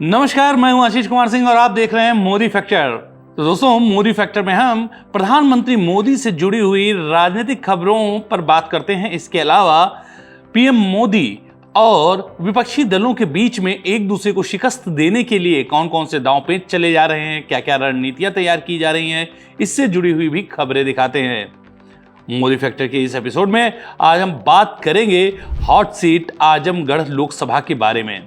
नमस्कार, मैं हूं आशीष कुमार सिंह और आप देख रहे हैं मोदी फैक्टर। तो दोस्तों, मोदी फैक्टर में हम प्रधानमंत्री मोदी से जुड़ी हुई राजनीतिक खबरों पर बात करते हैं। इसके अलावा पीएम मोदी और विपक्षी दलों के बीच में एक दूसरे को शिकस्त देने के लिए कौन कौन से दांव पेच चले जा रहे हैं, क्या क्या रणनीतियां तैयार की जा रही हैं, इससे जुड़ी हुई भी खबरें दिखाते हैं। मोदी फैक्टर के इस एपिसोड में आज हम बात करेंगे हॉट सीट आजमगढ़ लोकसभा के बारे में।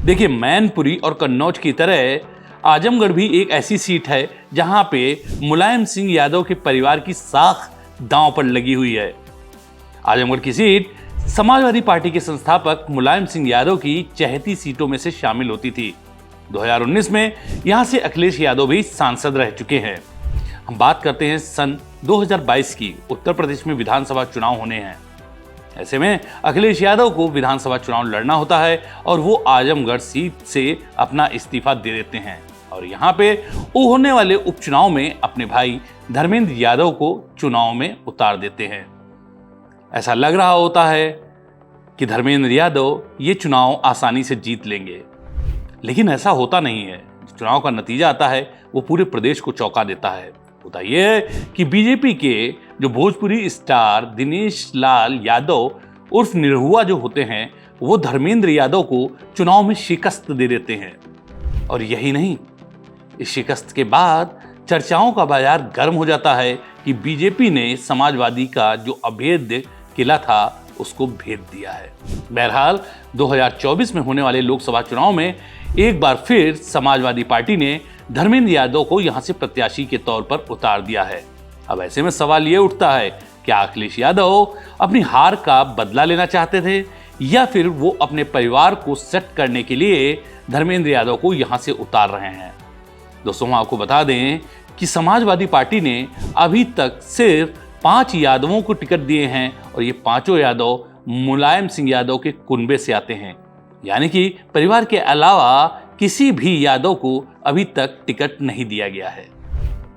देखिए, मैनपुरी और कन्नौज की तरह आजमगढ़ भी एक ऐसी सीट है जहां पे मुलायम सिंह यादव के परिवार की साख दांव पर लगी हुई है। आजमगढ़ की सीट समाजवादी पार्टी के संस्थापक मुलायम सिंह यादव की चहेती सीटों में से शामिल होती थी। 2019 में यहां से अखिलेश यादव भी सांसद रह चुके हैं। हम बात करते हैं सन 2022 की। उत्तर प्रदेश में विधानसभा चुनाव होने हैं। ऐसे में अखिलेश यादव को विधानसभा चुनाव लड़ना होता है और वो आजमगढ़ सीट से अपना इस्तीफा दे देते हैं और यहाँ पे वो होने वाले उपचुनाव में अपने भाई धर्मेंद्र यादव को चुनाव में उतार देते हैं। ऐसा लग रहा होता है कि धर्मेंद्र यादव ये चुनाव आसानी से जीत लेंगे, लेकिन ऐसा होता नहीं है। चुनाव का नतीजा आता है वो पूरे प्रदेश को चौंका देता है। होता यह है कि बीजेपी के जो भोजपुरी स्टार दिनेश लाल यादव उर्फ निरहुआ जो होते हैं, वो धर्मेंद्र यादव को चुनाव में शिकस्त दे देते हैं। और यही नहीं, इस शिकस्त के बाद चर्चाओं का बाजार गर्म हो जाता है कि बीजेपी ने समाजवादी का जो अभेद्य किला था उसको भेद दिया है। बहरहाल 2024 में होने वाले लोकसभा चुनाव में एक बार फिर समाजवादी पार्टी ने धर्मेंद्र यादव को यहां से प्रत्याशी के तौर पर उतार दिया है। अब ऐसे में सवाल यह उठता है, क्या अखिलेश यादव अपनी हार का बदला लेना चाहते थे या फिर वो अपने परिवार को सेट करने के लिए धर्मेंद्र यादव को यहां से उतार रहे हैं? दोस्तों, हम आपको बता दें कि समाजवादी पार्टी ने अभी तक सिर्फ 5 यादवों को टिकट दिए हैं और ये पांचों यादव मुलायम सिंह यादव के कुनबे से आते हैं, यानी कि परिवार के अलावा किसी भी यादव को अभी तक टिकट नहीं दिया गया है।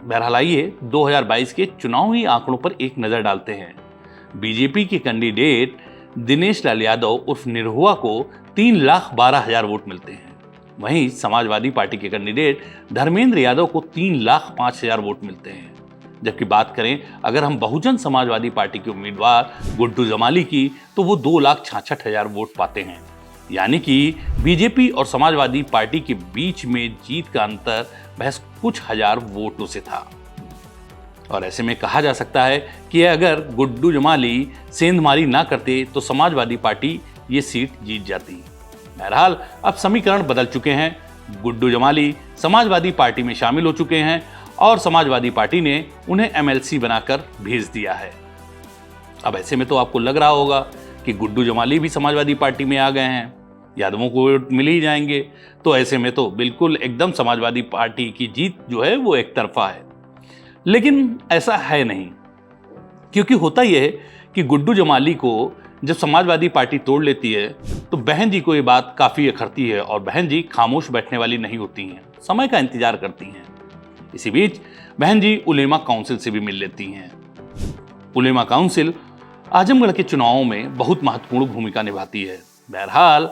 बहरहाल आइए 2022 के चुनावी आंकड़ों पर एक नजर डालते हैं। बीजेपी के कैंडिडेट दिनेश लाल यादव उर्फ निरहुआ को 3,12,000 वोट मिलते हैं। वहीं समाजवादी पार्टी के कैंडिडेट धर्मेंद्र यादव को 3,05,000 वोट मिलते हैं। जबकि बात करें अगर हम बहुजन समाजवादी पार्टी के उम्मीदवार गुड्डू जमाली की, तो वो 2,66,000 वोट पाते हैं। यानी कि बीजेपी और समाजवादी पार्टी के बीच में जीत का अंतर महज कुछ हजार वोटों से था। और ऐसे में कहा जा सकता है कि अगर गुड्डू जमाली सेंधमारी ना करते तो समाजवादी पार्टी ये सीट जीत जाती। बहरहाल अब समीकरण बदल चुके हैं। गुड्डू जमाली समाजवादी पार्टी में शामिल हो चुके हैं और समाजवादी पार्टी ने उन्हें एमएलसी बनाकर भेज दिया है। अब ऐसे में तो आपको लग रहा होगा कि गुड्डू जमाली भी समाजवादी पार्टी में आ गए हैं, यादवों को वोट मिल ही जाएंगे। तो ऐसे में तो बिल्कुल एकदम समाजवादी पार्टी की जीत जो है वो एक तरफा है। लेकिन ऐसा है नहीं, क्योंकि होता यह है कि गुड्डू जमाली को जब समाजवादी पार्टी तोड़ लेती है तो बहन जी को ये बात काफ़ी अखरती है और बहन जी खामोश बैठने वाली नहीं होती हैं, समय का इंतजार करती हैं। इसी बीच बहन जी उलेमा काउंसिल से भी मिल लेती हैं। उलेमा काउंसिल आजमगढ़ के चुनावों में बहुत महत्वपूर्ण भूमिका निभाती है। बहरहाल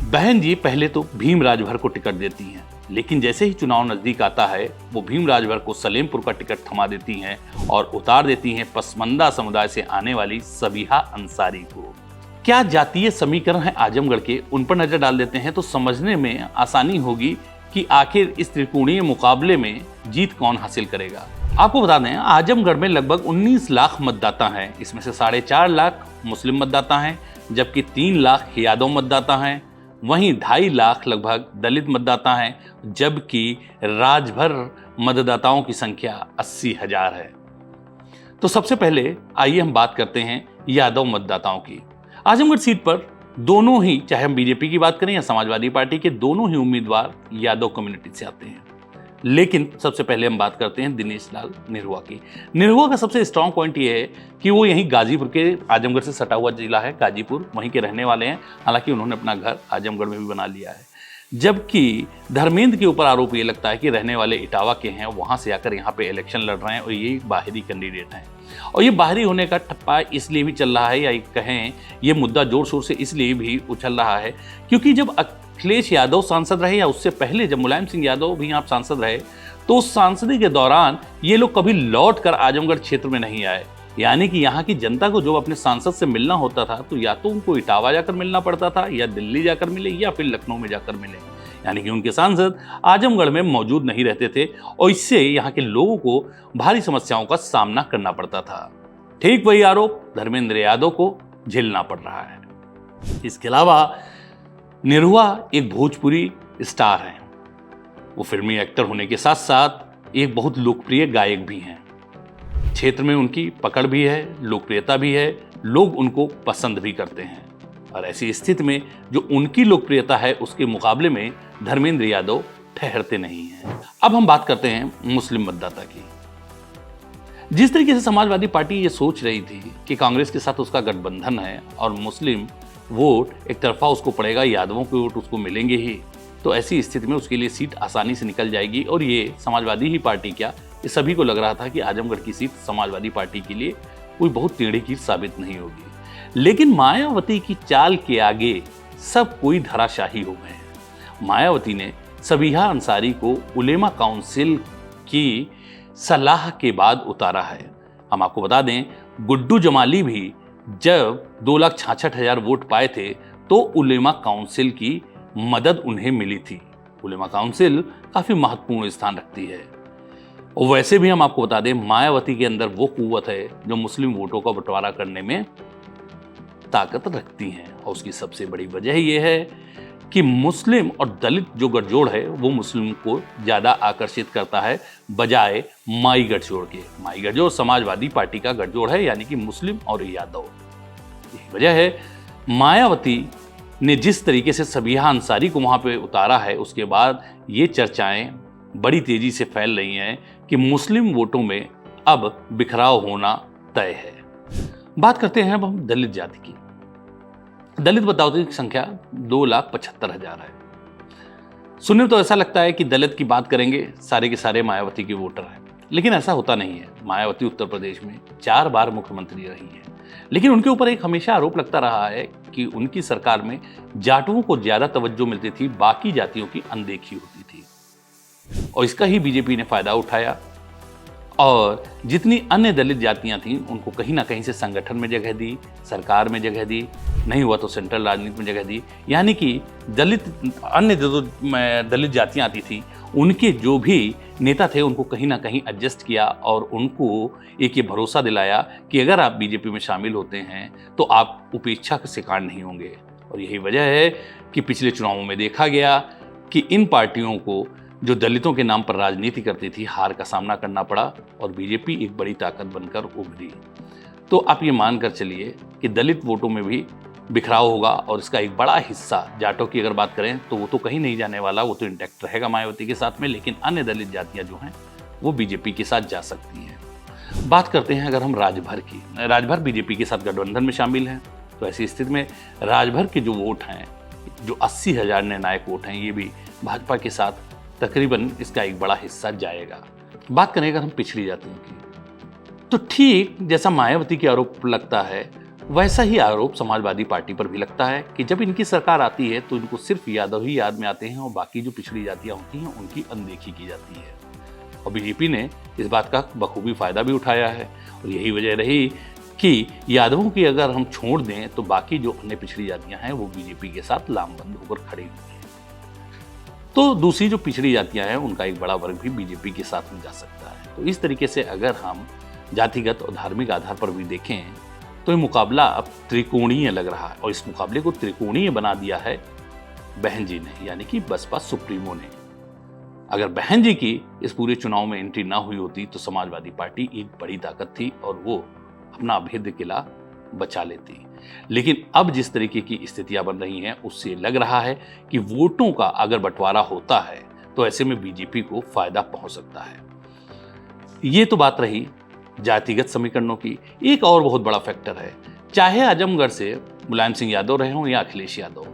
बहन जी पहले तो भीम राजभर को टिकट देती हैं, लेकिन जैसे ही चुनाव नजदीक आता है वो भीम राजभर को सलेमपुर का टिकट थमा देती हैं और उतार देती हैं पसमंदा समुदाय से आने वाली सबीहा अंसारी को। क्या जातीय समीकरण है आजमगढ़ के, उन पर नजर डाल देते हैं तो समझने में आसानी होगी कि आखिर इस त्रिकोणीय मुकाबले में जीत कौन हासिल करेगा। आपको बता दें, आजमगढ़ में लगभग 19 लाख मतदाता हैं। इसमें से 4.5 लाख मुस्लिम मतदाता हैं, जबकि 3 लाख यादव मतदाता हैं। वहीं 2.5 लाख लगभग दलित मतदाता हैं, जबकि राजभर मतदाताओं की संख्या 80,000 है। तो सबसे पहले आइए हम बात करते हैं यादव मतदाताओं की। आजमगढ़ सीट पर दोनों ही, चाहे हम बीजेपी की बात करें या समाजवादी पार्टी के, दोनों ही उम्मीदवार यादव कम्युनिटी से आते हैं। लेकिन सबसे पहले हम बात करते हैं दिनेश लाल निरहुआ की। निरहुआ का सबसे स्ट्रांग पॉइंट ये है कि वो यहीं गाजीपुर के, आजमगढ़ से सटा हुआ जिला है गाजीपुर, वहीं के रहने वाले हैं। हालांकि उन्होंने अपना घर आजमगढ़ में भी बना लिया है। जबकि धर्मेंद्र के ऊपर आरोप ये लगता है कि रहने वाले इटावा के हैं, वहाँ से आकर यहाँ पे इलेक्शन लड़ रहे हैं और ये बाहरी कैंडिडेट हैं। और ये बाहरी होने का ठप्पा इसलिए भी चल रहा है, या कहें ये मुद्दा जोर शोर से इसलिए भी उछल रहा है क्योंकि जब अखिलेश यादव सांसद रहे या उससे पहले जब मुलायम सिंह यादव भी यहाँ सांसद रहे, तो उस सांसदी के दौरान ये लोग कभी लौट कर आजमगढ़ क्षेत्र में नहीं आए। यानी कि यहाँ की जनता को जो अपने सांसद से मिलना होता था तो या तो उनको इटावा जाकर मिलना पड़ता था, या दिल्ली जाकर मिले, या फिर लखनऊ में जाकर मिले। यानी कि उनके सांसद आजमगढ़ में मौजूद नहीं रहते थे और इससे यहाँ के लोगों को भारी समस्याओं का सामना करना पड़ता था। ठीक वही आरोप धर्मेंद्र यादव को झेलना पड़ रहा है। इसके अलावा निरहुआ एक भोजपुरी स्टार हैं। वो फिल्मी एक्टर होने के साथ साथ एक बहुत लोकप्रिय गायक भी हैं। क्षेत्र में उनकी पकड़ भी है, लोकप्रियता भी है, लोग उनको पसंद भी करते हैं। और ऐसी स्थिति में जो उनकी लोकप्रियता है उसके मुकाबले में धर्मेंद्र यादव ठहरते नहीं हैं। अब हम बात करते हैं मुस्लिम मतदाता की। जिस तरीके से समाजवादी पार्टी ये सोच रही थी कि कांग्रेस के साथ उसका गठबंधन है और मुस्लिम वोट एक तरफा उसको पड़ेगा, यादवों के वोट उसको मिलेंगे ही, तो ऐसी स्थिति में उसके लिए सीट आसानी से निकल जाएगी। और ये समाजवादी ही पार्टी क्या, ये सभी को लग रहा था कि आजमगढ़ की सीट समाजवादी पार्टी के लिए कोई बहुत टेढ़ी की साबित नहीं होगी। लेकिन मायावती की चाल के आगे सब कोई धराशाही हो गए हैं। मायावती ने सबीहा अंसारी को उलेमा काउंसिल की सलाह के बाद उतारा है। हम आपको बता दें, गुड्डू जमाली भी जब 2,66,000 वोट पाए थे तो उलेमा काउंसिल की मदद उन्हें मिली थी। उलेमा काउंसिल काफी महत्वपूर्ण स्थान रखती है। और वैसे भी हम आपको बता दें, मायावती के अंदर वो कुव्वत है जो मुस्लिम वोटों का बंटवारा करने में ताकत रखती हैं। और उसकी सबसे बड़ी वजह यह है कि मुस्लिम और दलित जो गठजोड़ है वो मुस्लिम को ज्यादा आकर्षित करता है बजाय माई गठजोड़ के। माई गठजोड़ समाजवादी पार्टी का गठजोड़ है, यानी कि मुस्लिम और यादव। यही वजह है मायावती ने जिस तरीके से सबीहा अंसारी को वहां पे उतारा है, उसके बाद ये चर्चाएं बड़ी तेजी से फैल रही हैं कि मुस्लिम वोटों में अब बिखराव होना तय है। बात करते हैं अब हम दलित जाति की। दलित मतदाताओं की संख्या 2,75,000 है। सुनने तो ऐसा लगता है कि दलित की बात करेंगे सारे के सारे मायावती के वोटर हैं, लेकिन ऐसा होता नहीं है। मायावती उत्तर प्रदेश में 4 बार मुख्यमंत्री रही हैं, लेकिन उनके ऊपर एक हमेशा आरोप लगता रहा है कि उनकी सरकार में जाटुओं को ज्यादा तवज्जो मिलती थी, बाकी जातियों की अनदेखी होती थी। और इसका ही बीजेपी ने फायदा उठाया और जितनी अन्य दलित जातियां थीं उनको कहीं ना कहीं से संगठन में जगह दी, सरकार में जगह दी, नहीं हुआ तो सेंट्रल राजनीति में जगह दी। यानी कि अन्य जो दलित जातियां आती थी उनके जो भी नेता थे उनको कहीं ना कहीं एडजस्ट किया और उनको एक ये भरोसा दिलाया कि अगर आप बीजेपी में शामिल होते हैं तो आप उपेक्षा का शिकार नहीं होंगे। और यही वजह है कि पिछले चुनावों में देखा गया कि इन पार्टियों को जो दलितों के नाम पर राजनीति करती थी हार का सामना करना पड़ा और बीजेपी एक बड़ी ताकत बनकर उभरी। तो आप ये मानकर चलिए कि दलित वोटों में भी बिखराव होगा और इसका एक बड़ा हिस्सा जाटों की अगर बात करें तो वो तो कहीं नहीं जाने वाला, वो तो इंटैक्ट रहेगा मायावती के साथ में, लेकिन अन्य दलित जातियां जो हैं वो बीजेपी के साथ जा सकती हैं। बात करते हैं अगर हम राजभर की। राजभर बीजेपी के साथ गठबंधन में शामिल हैं, तो ऐसी स्थिति में राजभर के जो वोट हैं, जो 80,000 निर्णायक वोट हैं, ये भी भाजपा के साथ तकरीबन इसका एक बड़ा हिस्सा जाएगा। बात करें अगर हम पिछड़ी जातियों की, तो ठीक जैसा मायावती के आरोप लगता है वैसा ही आरोप समाजवादी पार्टी पर भी लगता है कि जब इनकी सरकार आती है तो इनको सिर्फ यादव ही याद में आते हैं और बाकी जो पिछड़ी जातियां होती हैं उनकी अनदेखी की जाती है। और बीजेपी ने इस बात का बखूबी फायदा भी उठाया है और यही वजह रही कि यादवों की अगर हम छोड़ दें तो बाकी जो अन्य पिछड़ी जातियां हैं वो बीजेपी के साथ लामबंद होकर खड़ी हुई हैं। तो दूसरी जो पिछड़ी जातियां हैं उनका एक बड़ा वर्ग भी बीजेपी के साथ में जा सकता है। तो इस तरीके से अगर हम जातिगत और धार्मिक आधार पर भी देखें तो ये मुकाबला अब त्रिकोणीय लग रहा है और इस मुकाबले को त्रिकोणीय बना दिया है बहन जी ने, यानी कि बसपा सुप्रीमो ने। अगर बहन जी की इस पूरे चुनाव में एंट्री ना हुई होती तो समाजवादी पार्टी एक बड़ी ताकत थी और वो अपना अभेद्य किला बचा लेती। लेकिन अब जिस तरीके की स्थितियां बन रही हैं उससे लग रहा है कि वोटों का अगर बंटवारा होता है तो ऐसे में बीजेपी को फायदा पहुंच सकता है। ये तो बात रही जातिगत समीकरणों की। एक और बहुत बड़ा फैक्टर है, चाहे आजमगढ़ से मुलायम सिंह यादव रहे हों या अखिलेश यादव,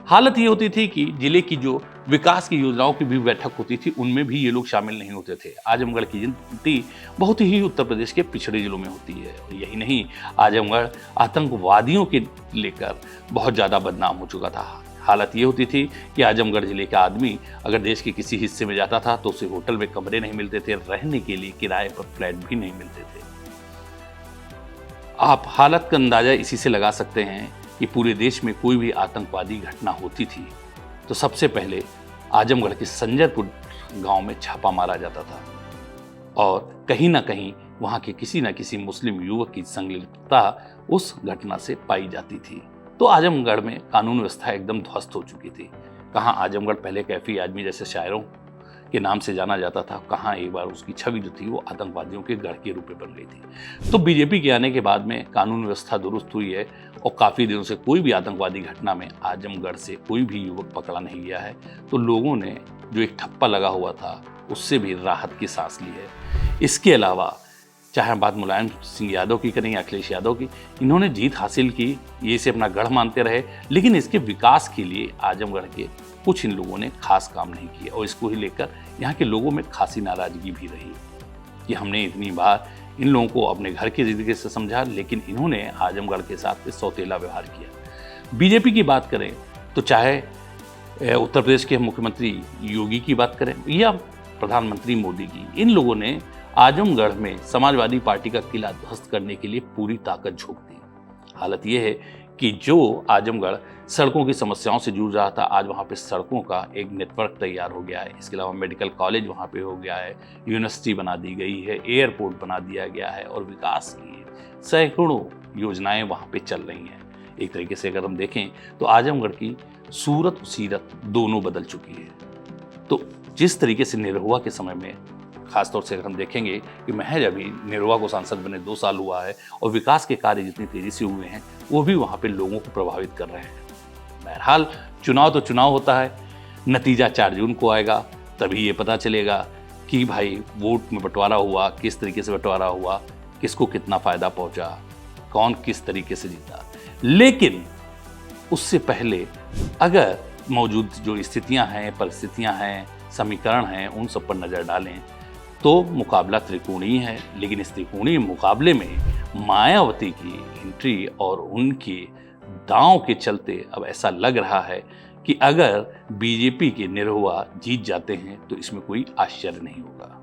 हालत ये होती थी कि जिले की जो विकास की योजनाओं की भी बैठक होती थी उनमें भी ये लोग शामिल नहीं होते थे। आजमगढ़ की गिनती बहुत ही उत्तर प्रदेश के पिछड़े जिलों में होती है। यही नहीं, आजमगढ़ आतंकवादियों के लेकर बहुत ज़्यादा बदनाम हो चुका था। हालत ये होती थी कि आजमगढ़ जिले का आदमी अगर देश के किसी हिस्से में जाता था तो उसे होटल में कमरे नहीं मिलते थे, रहने के लिए किराए पर फ्लैट भी नहीं मिलते थे। आप हालत का अंदाजा इसी से लगा सकते हैं कि पूरे देश में कोई भी आतंकवादी घटना होती थी तो सबसे पहले आजमगढ़ के संजरपुर गांव में छापा मारा जाता था और कहीं ना कहीं वहां के किसी न किसी मुस्लिम युवक की संलिप्तता उस घटना से पाई जाती थी। तो आजमगढ़ में कानून व्यवस्था एकदम ध्वस्त हो चुकी थी। कहाँ आजमगढ़ पहले कैफी आदमी जैसे शायरों के नाम से जाना जाता था, कहाँ एक बार उसकी छवि जो थी वो आतंकवादियों के गढ़ के रूप में बन गई थी। तो बीजेपी के आने के बाद में कानून व्यवस्था दुरुस्त हुई है और काफ़ी दिनों से कोई भी आतंकवादी घटना में आजमगढ़ से कोई भी युवक पकड़ा नहीं गया है। तो लोगों ने जो एक ठप्पा लगा हुआ था उससे भी राहत की सांस ली है। इसके अलावा चाहे हम बात मुलायम सिंह यादव की करें या अखिलेश यादव की, इन्होंने जीत हासिल की, ये इसे अपना गढ़ मानते रहे, लेकिन इसके विकास के लिए आजमगढ़ के कुछ इन लोगों ने खास काम नहीं किया और इसको ही लेकर यहाँ के लोगों में खासी नाराजगी भी रही कि हमने इतनी बार इन लोगों को अपने घर की जिंदगी से समझा, लेकिन इन्होंने आजमगढ़ के साथ सौतेला व्यवहार किया। बीजेपी की बात करें तो चाहे उत्तर प्रदेश के मुख्यमंत्री योगी की बात करें या प्रधानमंत्री मोदी की, इन लोगों ने आजमगढ़ में समाजवादी पार्टी का किला ध्वस्त करने के लिए पूरी ताकत झोंक दी। हालत यह है कि जो आजमगढ़ सड़कों की समस्याओं से जूझ रहा था, आज वहाँ पे सड़कों का एक नेटवर्क तैयार हो गया है। इसके अलावा मेडिकल कॉलेज वहाँ पे हो गया है, यूनिवर्सिटी बना दी गई है, एयरपोर्ट बना दिया गया है और विकास की सैकड़ों योजनाएं वहाँ पे चल रही हैं। एक तरीके से अगर हम देखें तो आजमगढ़ की सूरत और सीरत दोनों बदल चुकी है। तो जिस तरीके से निरहुआ के समय में खासतौर से अगर हम देखेंगे कि महज अभी निरहुआ को सांसद बने 2 साल हुआ है और विकास के कार्य जितनी तेजी से हुए हैं वो भी वहाँ पे लोगों को प्रभावित कर रहे हैं। बहरहाल चुनाव तो चुनाव होता है, नतीजा 4 जून को आएगा, तभी ये पता चलेगा कि भाई वोट में बंटवारा हुआ, किस तरीके से बंटवारा हुआ, किसको कितना फायदा पहुंचा, कौन किस तरीके से जीता। लेकिन उससे पहले अगर मौजूद जो स्थितियां हैं, परिस्थितियां हैं, समीकरण हैं, उन सब पर नज़र डालें तो मुकाबला त्रिकोणीय है। लेकिन इस त्रिकोणीय मुकाबले में मायावती की एंट्री और उनके दांव के चलते अब ऐसा लग रहा है कि अगर बीजेपी के निरहुआ जीत जाते हैं तो इसमें कोई आश्चर्य नहीं होगा।